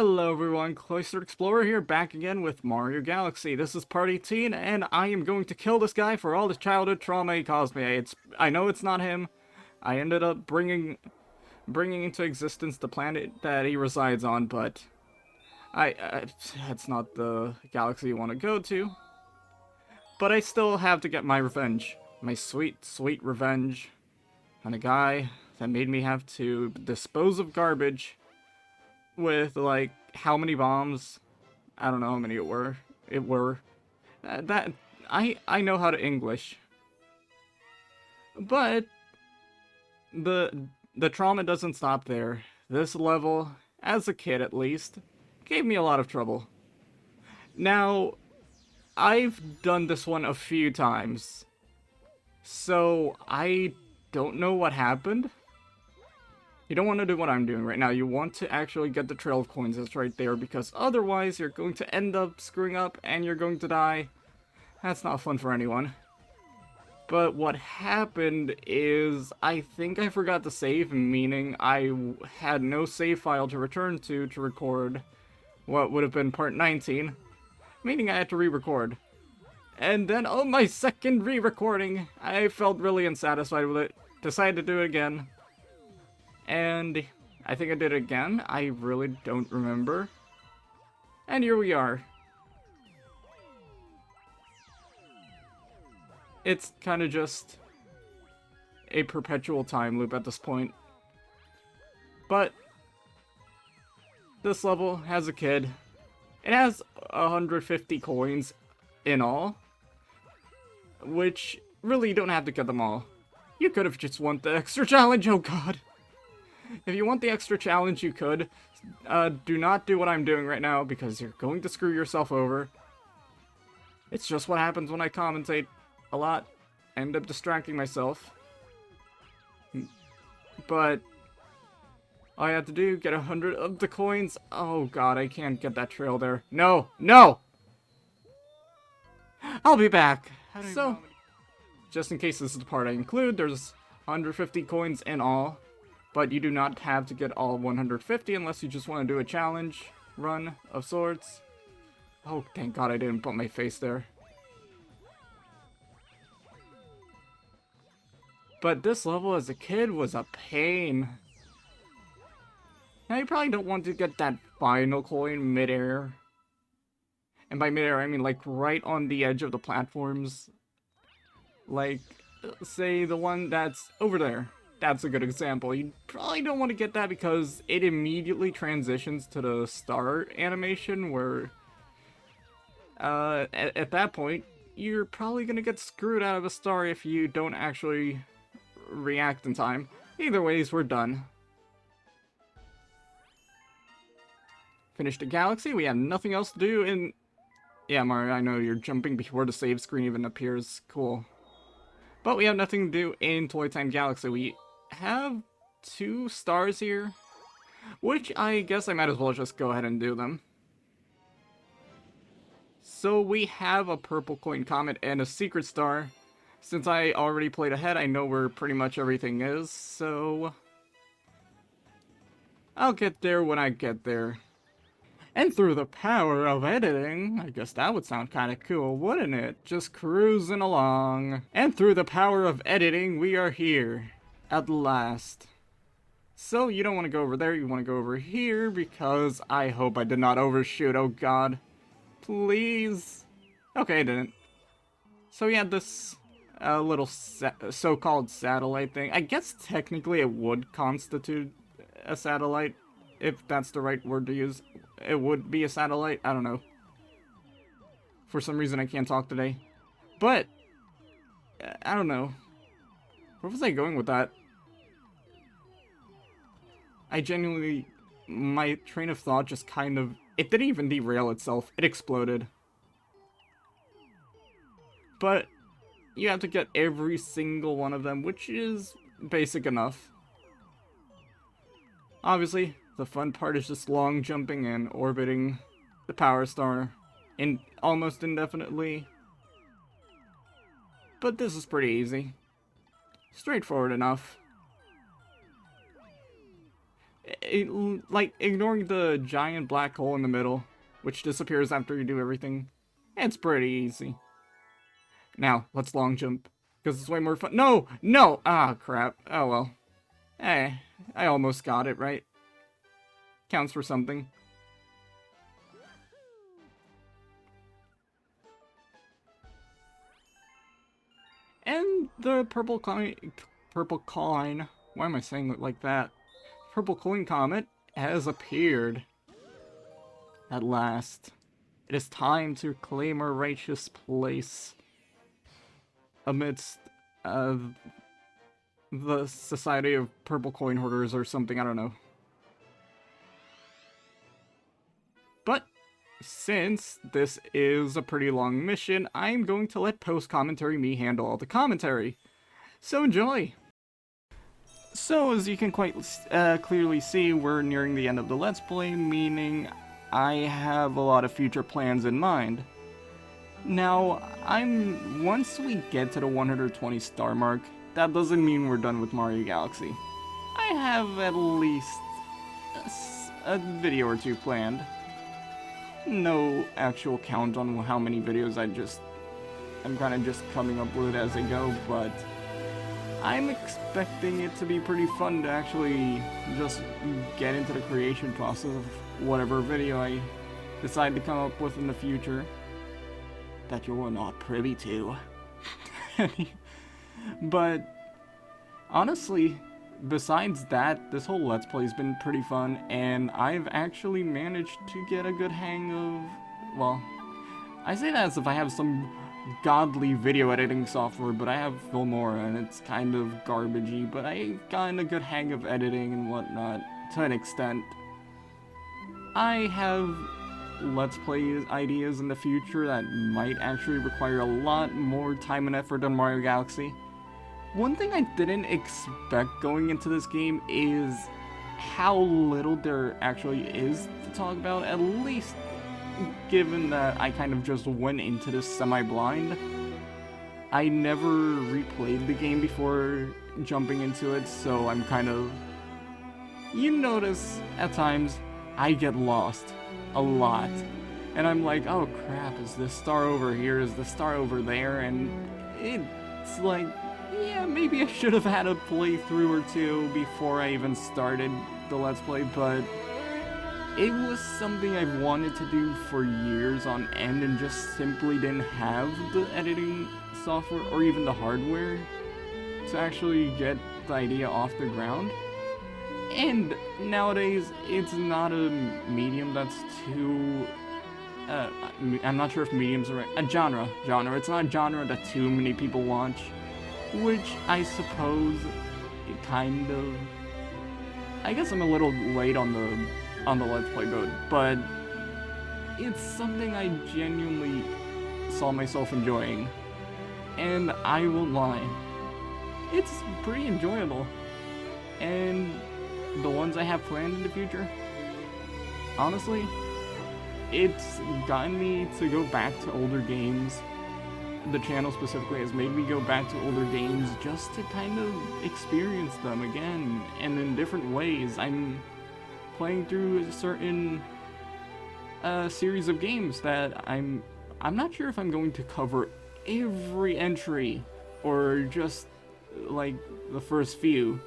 Hello everyone, CloisteredExplorer here, back again with Mario Galaxy. This is Part 18, and I am going to kill this guy for all the childhood trauma he caused me. I know it's not him. I ended up bringing into existence the planet that he resides on, but that's not the galaxy you want to go to. But I still have to get my revenge. My sweet, sweet revenge on a guy that made me have to dispose of garbage with, like, how many bombs? I don't know how many it were. I know how to English. But the trauma doesn't stop there. This level, as a kid at least, gave me a lot of trouble. Now, I've done this one a few times, so I don't know what happened. You don't want to do what I'm doing right now. You want to actually get the trail of coins that's right there, because otherwise you're going to end up screwing up and you're going to die. That's not fun for anyone. But what happened is, I think I forgot to save, meaning I had no save file to return to record what would have been part 19, meaning I had to re-record. And then, oh, my second re-recording, I felt really unsatisfied with it, decided to do it again. And I think I did it again. I really don't remember. And here we are. It's kind of just a perpetual time loop at this point. But this level has a kid. It has 150 coins in all, which really you don't have to get them all. You could have just won the extra challenge, oh god. If you want the extra challenge, you could. Do not do what I'm doing right now, because you're going to screw yourself over. It's just what happens when I commentate a lot. I end up distracting myself. But all I have to do, get 100 of the coins. Oh god, I can't get that trail there. No! No! I'll be back. So, just in case this is the part I include, there's 150 coins in all. But you do not have to get all 150 unless you just want to do a challenge run of sorts. Oh, thank god I didn't put my face there. But this level as a kid was a pain. Now you probably don't want to get that final coin midair. And by midair I mean like right on the edge of the platforms. Like, say the one that's over there. That's a good example. You probably don't want to get that because it immediately transitions to the star animation where, at that point, you're probably going to get screwed out of a star if you don't actually react in time. Either ways, we're done. Finished the galaxy. We have nothing else to do in... Yeah, Mario, I know you're jumping before the save screen even appears. Cool. But we have nothing to do in Toy Time Galaxy. We have 2 stars here, which I guess I might as well just go ahead and do them. So we have a purple coin comet and a secret star. Since I already played ahead, I know where pretty much everything is, so I'll get there when I get there. And through the power of editing, I guess that would sound kind of cool, wouldn't it? Just cruising along. And through the power of editing, we are here. At last. So you don't want to go over there, you want to go over here, because I hope I did not overshoot, oh god. Please. Okay, I didn't. So we had this little so-called satellite thing. I guess technically it would constitute a satellite, if that's the right word to use. It would be a satellite, I don't know. For some reason I can't talk today. But, I don't know. Where was I going with that? I genuinely, my train of thought just kind of, it didn't even derail itself, it exploded. But, you have to get every single one of them, which is basic enough. Obviously, the fun part is just long jumping and orbiting the power star almost indefinitely. But this is pretty easy. Straightforward enough. Like, ignoring the giant black hole in the middle, which disappears after you do everything, it's pretty easy. Now, let's long jump, because it's way more fun. No! No! Ah, crap. Oh, well. Hey, I almost got it, right? Counts for something. And the purple coin, why am I saying it like that? Purple coin comet has appeared. At last. It is time to claim our righteous place amidst the Society of Purple Coin Hoarders or something, I don't know. But since this is a pretty long mission, I'm going to let post-commentary me handle all the commentary. So enjoy! So as you can quite clearly see, we're nearing the end of the Let's Play, meaning I have a lot of future plans in mind. Now, once we get to the 120 star mark, that doesn't mean we're done with Mario Galaxy. I have at least a video or two planned. No actual count on how many videos I'm kind of just coming up with as I go, but I'm expecting it to be pretty fun to actually just get into the creation process of whatever video I decide to come up with in the future that you're not privy to. But honestly, besides that, this whole Let's Play has been pretty fun, and I've actually managed to get a good hang of, well, I say that as if I have some godly video editing software, but I have Filmora, and it's kind of garbagey, but I've gotten a good hang of editing and whatnot, to an extent. I have Let's Play ideas in the future that might actually require a lot more time and effort than Mario Galaxy. One thing I didn't expect going into this game is how little there actually is to talk about, at least given that I kind of just went into this semi-blind. I never replayed the game before jumping into it, so I'm kind of... You notice, at times, I get lost. A lot. And I'm like, oh crap, is this star over here? Is the star over there? And it's like, yeah, maybe I should have had a playthrough or two before I even started the Let's Play, but it was something I've wanted to do for years on end and just simply didn't have the editing software or even the hardware to actually get the idea off the ground. And nowadays, it's not a medium that's too... I'm not sure if medium's the right... A genre. It's not a genre that too many people watch. Which, I suppose, it kind of... I guess I'm a little late on the Let's Play boat, but it's something I genuinely saw myself enjoying. And I won't lie. It's pretty enjoyable. And the ones I have planned in the future, honestly, it's gotten me to go back to older games. The channel specifically has made me go back to older games just to kind of experience them again, and in different ways. I'm playing through a certain series of games that I'm not sure if I'm going to cover every entry or just like the first few.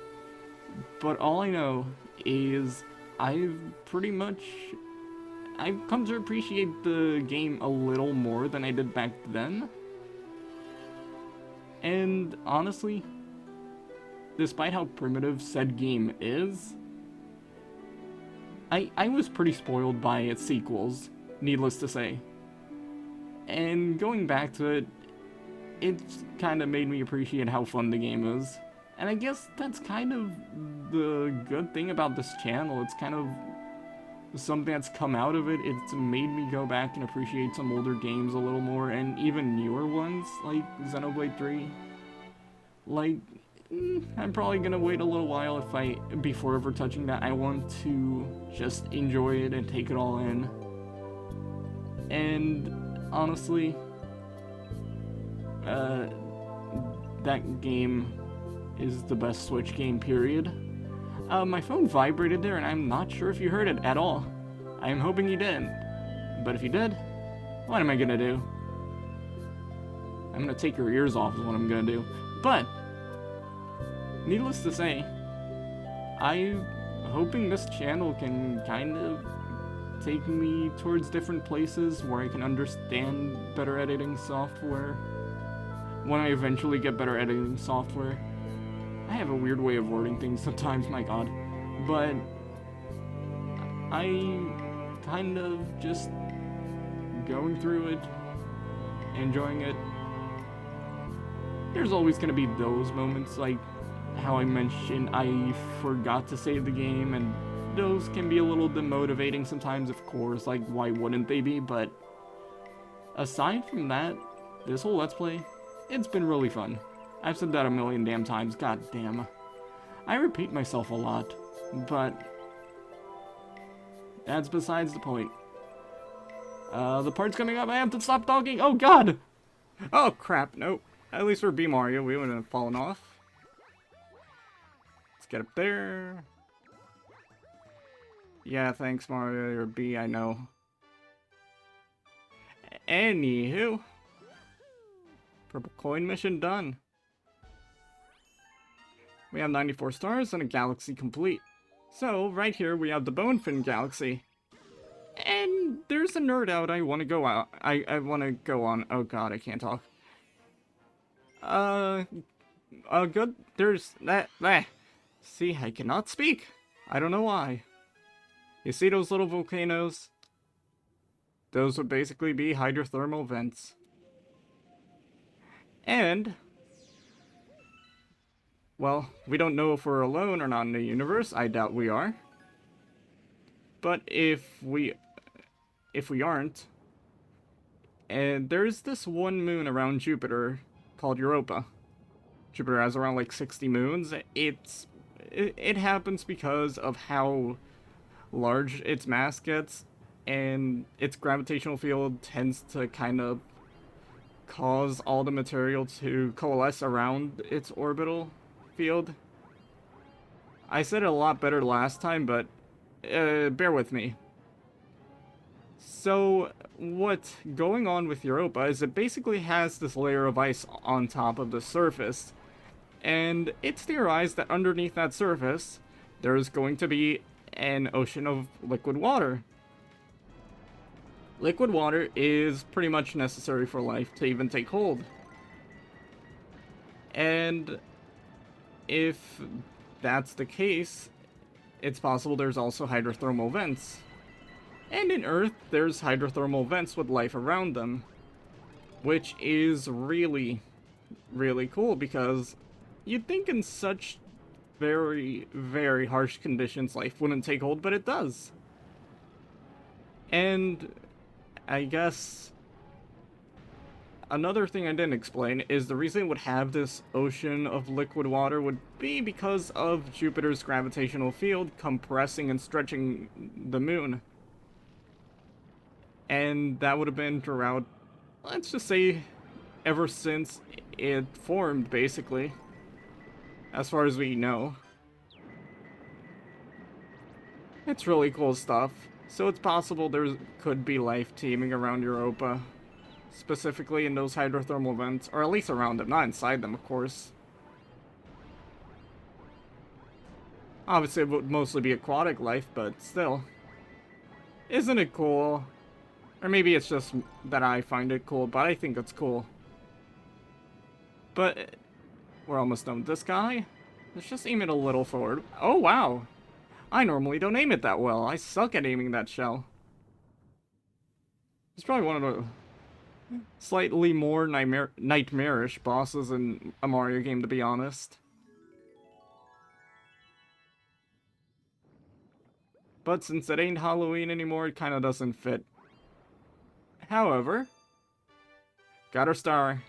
But all I know is I've come to appreciate the game a little more than I did back then. And honestly, despite how primitive said game is, I was pretty spoiled by its sequels, needless to say. And going back to it, it's kind of made me appreciate how fun the game is. And I guess that's kind of the good thing about this channel. It's kind of something that's come out of it. It's made me go back and appreciate some older games a little more, and even newer ones, like Xenoblade 3. Like, I'm probably gonna wait a little while before ever touching that. I want to just enjoy it and take it all in. And honestly, that game is the best Switch game, period. My phone vibrated there, and I'm not sure if you heard it at all. I am hoping you didn't. But if you did, what am I gonna do? I'm gonna take your ears off is what I'm gonna do. But, needless to say, I'm hoping this channel can kind of take me towards different places where I can understand better editing software. When I eventually get better editing software. I have a weird way of wording things sometimes, my god. But I kind of just going through it, enjoying it. There's always gonna be those moments, like how I mentioned I forgot to save the game, and those can be a little demotivating sometimes, of course, like why wouldn't they be? But aside from that, this whole Let's Play, it's been really fun. I've said that a million damn times, god damn. I repeat myself a lot, but that's besides the point. The part's coming up, I have to stop talking, oh god! Oh crap, nope. At least for B Mario, we wouldn't have fallen off. Let's get up there. Yeah, thanks Mario, you're B, I know. Anywho. Purple coin mission done. We have 94 stars and a galaxy complete. So, right here we have the Bonefin Galaxy. And there's a nerd out I want to go out. I want to go on. Oh god, I can't talk. Good. There's that. See, I cannot speak. I don't know why. You see those little volcanoes? Those would basically be hydrothermal vents. And, well, we don't know if we're alone or not in the universe. I doubt we are. But if we aren't, and there's this one moon around Jupiter called Europa. Jupiter has around like 60 moons. It happens because of how large its mass gets, and its gravitational field tends to kind of cause all the material to coalesce around its orbital field. I said it a lot better last time, but bear with me. So, what's going on with Europa is it basically has this layer of ice on top of the surface, and it's theorized that underneath that surface, there's going to be an ocean of liquid water. Liquid water is pretty much necessary for life to even take hold. And if that's the case, it's possible there's also hydrothermal vents. And in Earth, there's hydrothermal vents with life around them. Which is really, really cool, because you'd think in such very, very harsh conditions life wouldn't take hold, but it does. And I guess another thing I didn't explain is the reason it would have this ocean of liquid water would be because of Jupiter's gravitational field compressing and stretching the moon. And that would have been throughout, let's just say, ever since it formed, basically. As far as we know. It's really cool stuff. So it's possible there could be life teeming around Europa. Specifically in those hydrothermal vents. Or at least around them, not inside them, of course. Obviously it would mostly be aquatic life, but still. Isn't it cool? Or maybe it's just that I find it cool, but I think it's cool. But we're almost done with this guy. Let's just aim it a little forward. Oh, wow. I normally don't aim it that well. I suck at aiming that shell. It's probably one of the slightly more nightmarish bosses in a Mario game, to be honest. But since it ain't Halloween anymore, it kind of doesn't fit. However, got our star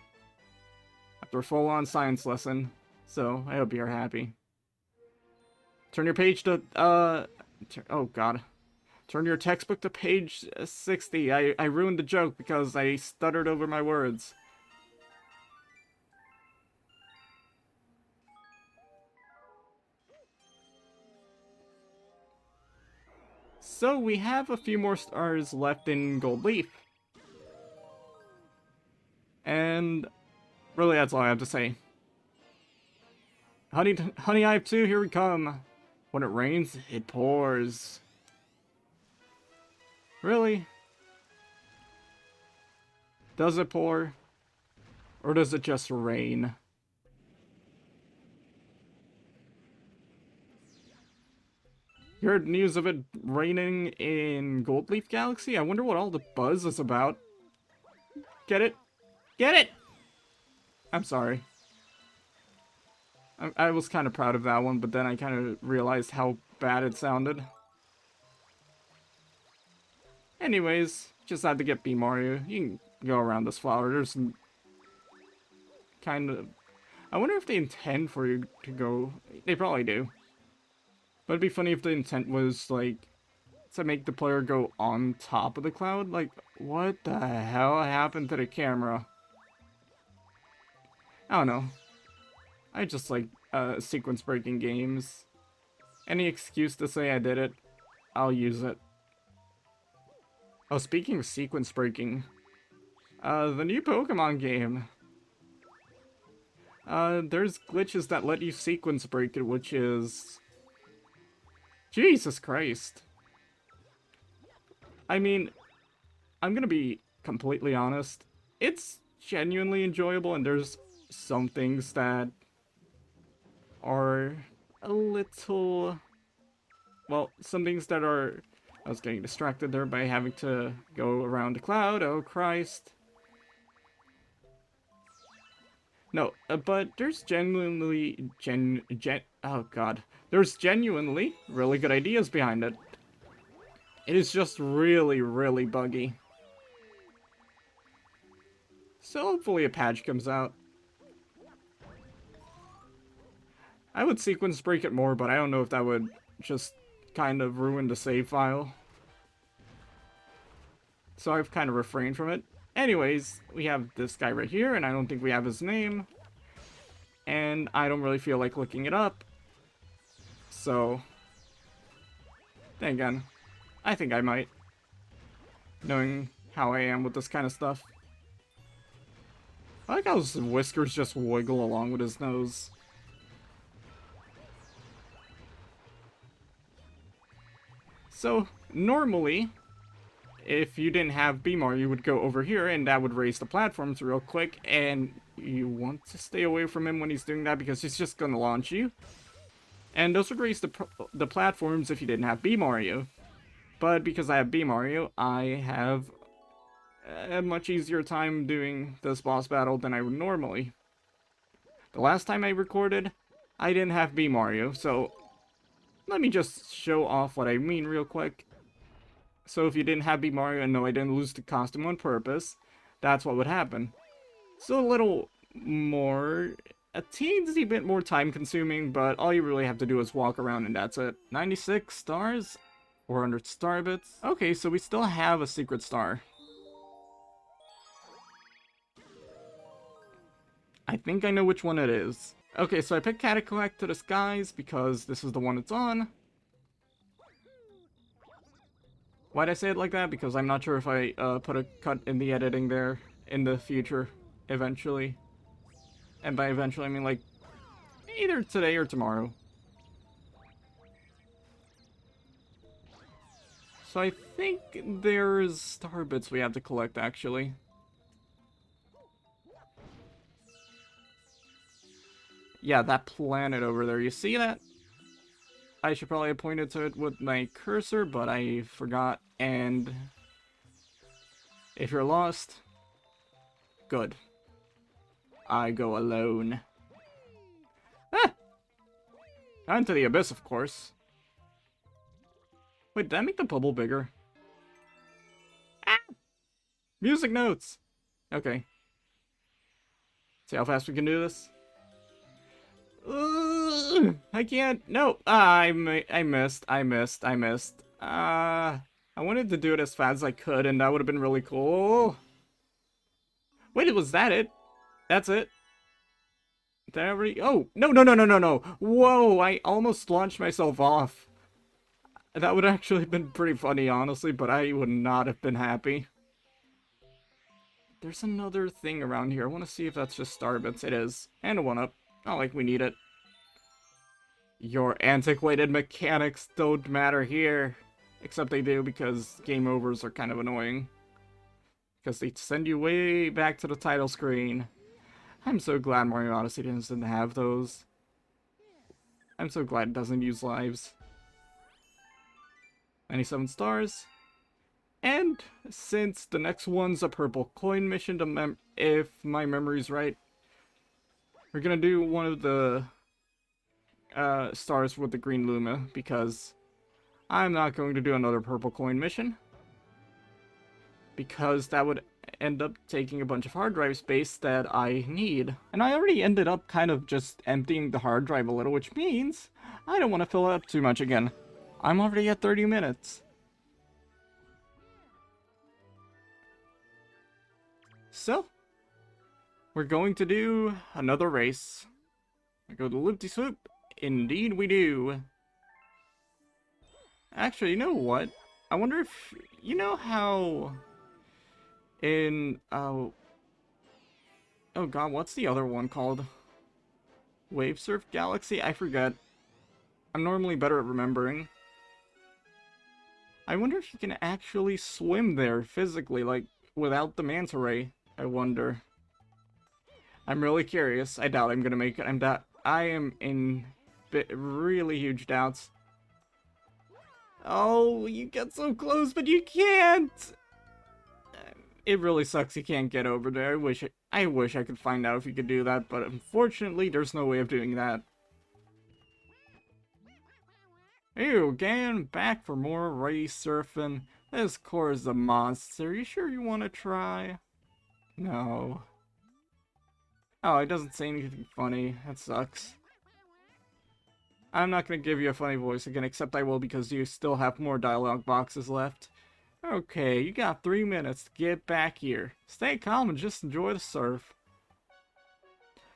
after a full-on science lesson, so I hope you're happy. Turn your page to, oh god. Turn your textbook to page 60. I ruined the joke because I stuttered over my words. So we have a few more stars left in Gold Leaf. And really, that's all I have to say. Honey Hive 2, here we come. When it rains, it pours. Really? Does it pour? Or does it just rain? You heard news of it raining in Goldleaf Galaxy? I wonder what all the buzz is about. Get it? Get it! I'm sorry. I was kind of proud of that one, but then I kind of realized how bad it sounded. Anyways, just had to get B Mario. You can go around this flower. There's kind of... I wonder if they intend for you to go... They probably do. But it'd be funny if the intent was, like, to make the player go on top of the cloud. Like, what the hell happened to the camera? I don't know. I just like sequence breaking games. Any excuse to say I did it, I'll use it. Oh, speaking of sequence breaking, the new Pokemon game. There's glitches that let you sequence break it, which is... Jesus Christ. I mean, I'm gonna be completely honest. It's genuinely enjoyable, and there's some things that are a little... Well, some things that are... I was getting distracted there by having to go around a cloud. Oh, Christ. No, but there's genuinely... oh, God. There's genuinely really good ideas behind it. It is just really, really buggy. So hopefully a patch comes out. I would sequence break it more, but I don't know if that would just kind of ruin the save file. So I've kind of refrained from it. Anyways, we have this guy right here, and I don't think we have his name. And I don't really feel like looking it up. So, then again, I think I might. Knowing how I am with this kind of stuff. I like how his whiskers just wiggle along with his nose. So, normally, if you didn't have Beamar, you would go over here, and that would raise the platforms real quick, and you want to stay away from him when he's doing that, because he's just gonna launch you. And those would raise the platforms if you didn't have B Mario. But because I have B Mario, I have a much easier time doing this boss battle than I would normally. The last time I recorded, I didn't have B Mario, so let me just show off what I mean real quick. So if you didn't have B Mario, and no, I didn't lose the costume on purpose, that's what would happen. So a little more, a teensy bit more time consuming, but all you really have to do is walk around and that's it. 96 stars? 400 star bits? Okay, so we still have a secret star. I think I know which one it is. Okay, so I picked Cataclysm to the Skies because this is the one it's on. Why'd I say it like that? Because I'm not sure if I put a cut in the editing there in the future, eventually. And by eventually, I mean like either today or tomorrow. So I think there's star bits we have to collect, actually. Yeah, that planet over there, you see that? I should probably have pointed to it with my cursor, but I forgot, and if you're lost, good. I go alone. Ah! Into the abyss, of course. Wait, did I make the bubble bigger? Ah! Music notes! Okay. See how fast we can do this? I can't. No. I missed. I wanted to do it as fast as I could, and that would have been really cool. Wait, was that it? That's it? Did I already? Oh, no. Whoa, I almost launched myself off. That would actually have been pretty funny, honestly, but I would not have been happy. There's another thing around here. I want to see if that's just star bits. It is. And a 1-up. Not like we need it. Your antiquated mechanics don't matter here. Except they do, because game overs are kind of annoying. Because they send you way back to the title screen. I'm so glad Mario Odyssey doesn't have those. I'm so glad it doesn't use lives. 97 stars. And since the next one's a purple coin mission, to if my memory's right, we're gonna do one of the stars with the green Luma, because I'm not going to do another purple coin mission, because that would end up taking a bunch of hard drive space that I need. And I already ended up kind of just emptying the hard drive a little, which means I don't want to fill it up too much again. I'm already at 30 minutes. So, we're going to do another race. I go to loop-de-swoop. Indeed we do. Actually, you know what? I wonder if... You know how... In... oh god, what's the other one called? Wave Surf Galaxy? I forget. I'm normally better at remembering. I wonder if you can actually swim there physically, like, without the manta ray. I wonder. I'm really curious. I doubt I'm gonna make it. I am in really huge doubts. Oh, you get so close, but you can't! It really sucks you can't get over there. I wish I could find out if you could do that, but unfortunately, there's no way of doing that. Ew, again, back for more race surfing. This core is a monster. You sure you want to try? No. Oh, it doesn't say anything funny. That sucks. I'm not going to give you a funny voice again, except I will because you still have more dialogue boxes left. Okay, you got 3 minutes to get back here. Stay calm and just enjoy the surf.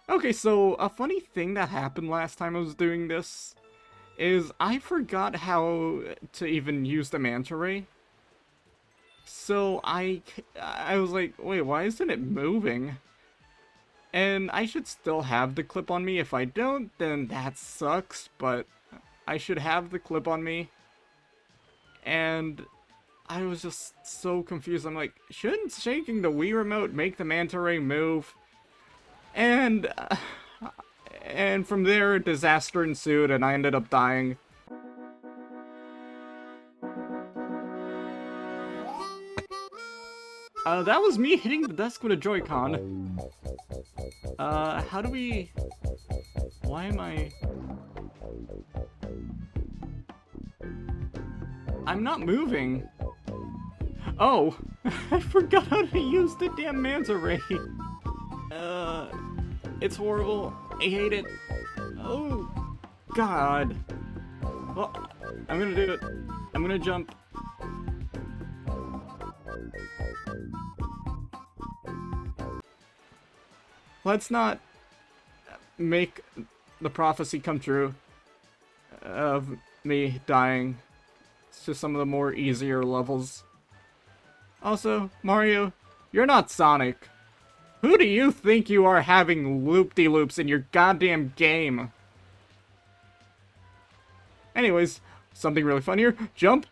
Okay, so a funny thing that happened last time I was doing this is I forgot how to even use the manta ray. So I was like, wait, why isn't it moving? And I should still have the clip on me. If I don't, then that sucks, but I should have the clip on me. And I was just so confused. I'm like, shouldn't shaking the Wii remote make the manta ray move? And from there, a disaster ensued, and I ended up dying. That was me hitting the desk with a Joy-Con. How do we... Why am I... I'm not moving. Oh, I forgot how to use the damn manta ray. It's horrible. I hate it. Oh, God. Well, I'm gonna do it. I'm gonna jump. Let's not make the prophecy come true of me dying to some of the more easier levels. Also, Mario, you're not Sonic. Who do you think you are having loop-de-loops in your goddamn game? Anyways, something really fun here. Jump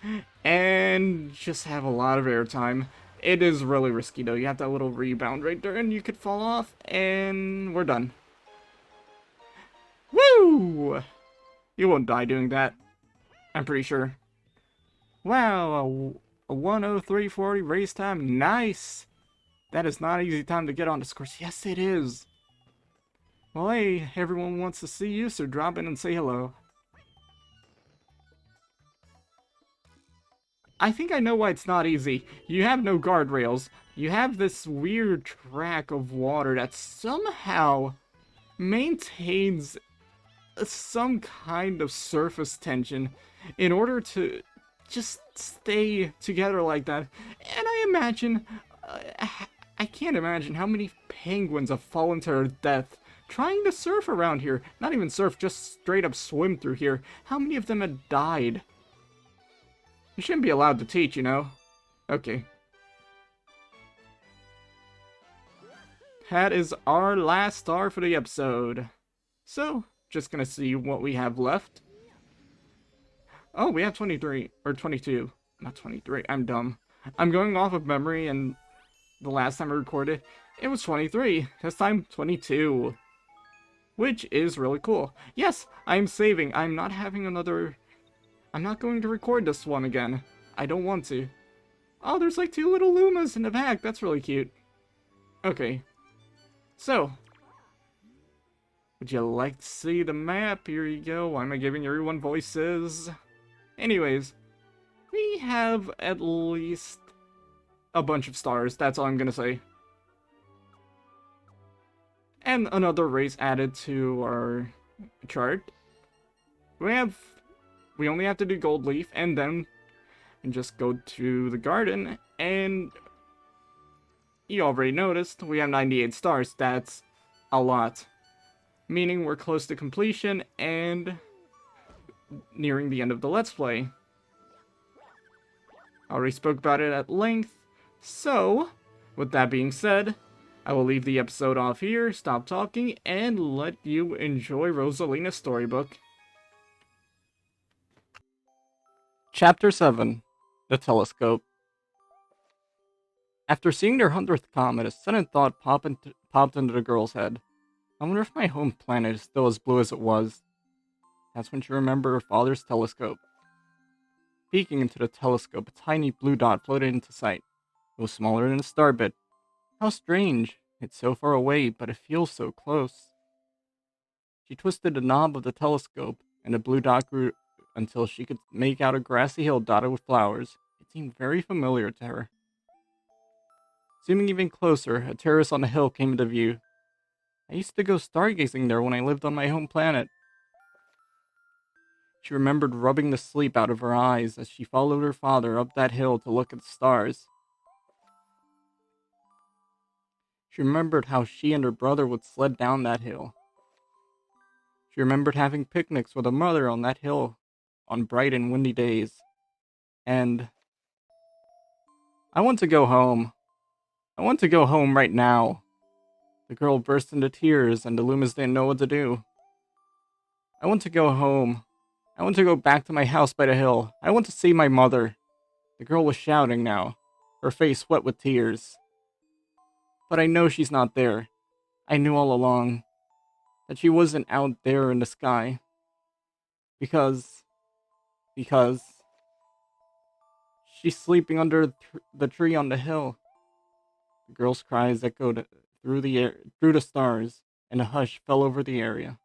and just have a lot of airtime. It is really risky though. You have that little rebound right there and you could fall off and we're done. Woo! You won't die doing that. I'm pretty sure. Wow, a 1:03:40 race time. Nice! That is not an easy time to get on this course. Yes, it is. Well, hey, everyone wants to see you, so drop in and say hello. I think I know why it's not easy. You have no guardrails. You have this weird track of water that somehow maintains some kind of surface tension in order to just stay together like that. And I imagine... I can't imagine how many penguins have fallen to their death trying to surf around here. Not even surf, just straight up swim through here. How many of them had died? You shouldn't be allowed to teach, you know? Okay. That is our last star for the episode. So, just gonna see what we have left. Oh, we have 23, or 22. Not 23, I'm dumb. I'm going off of memory, and the last time I recorded, it was 23. This time, 22. Which is really cool. Yes, I'm saving. I'm not having another... I'm not going to record this one again. I don't want to. Oh, there's like 2 little Lumas in the back. That's really cute. Okay. So, would you like to see the map? Here you go. Why am I giving everyone voices? Anyways, we have at least a bunch of stars. That's all I'm gonna say. And another race added to our chart. We only have to do Gold Leaf, and then just go to the garden, and you already noticed, we have 98 stars. That's a lot. Meaning we're close to completion, and nearing the end of the Let's Play. I already spoke about it at length, so, with that being said, I will leave the episode off here, stop talking, and let you enjoy Rosalina's storybook. Chapter 7. The Telescope. After seeing their 100th comet, a sudden thought popped into the girl's head. I wonder if my home planet is still as blue as it was. That's when she remembered her father's telescope. Peeking into the telescope, a tiny blue dot floated into sight. It was smaller than a star bit. How strange. It's so far away, but it feels so close. She twisted the knob of the telescope, and the blue dot grew until she could make out a grassy hill dotted with flowers. It seemed very familiar to her. Zooming even closer, a terrace on the hill came into view. I used to go stargazing there when I lived on my home planet. She remembered rubbing the sleep out of her eyes as she followed her father up that hill to look at the stars. She remembered how she and her brother would sled down that hill. She remembered having picnics with her mother on that hill on bright and windy days. And I want to go home. I want to go home right now. The girl burst into tears, and the Loomis didn't know what to do. I want to go home. I want to go back to my house by the hill. I want to see my mother. The girl was shouting now, her face wet with tears. But I know she's not there. I knew all along that she wasn't out there in the sky. Because she's sleeping under the tree on the hill. The girl's cries echoed through the stars, and a hush fell over the area.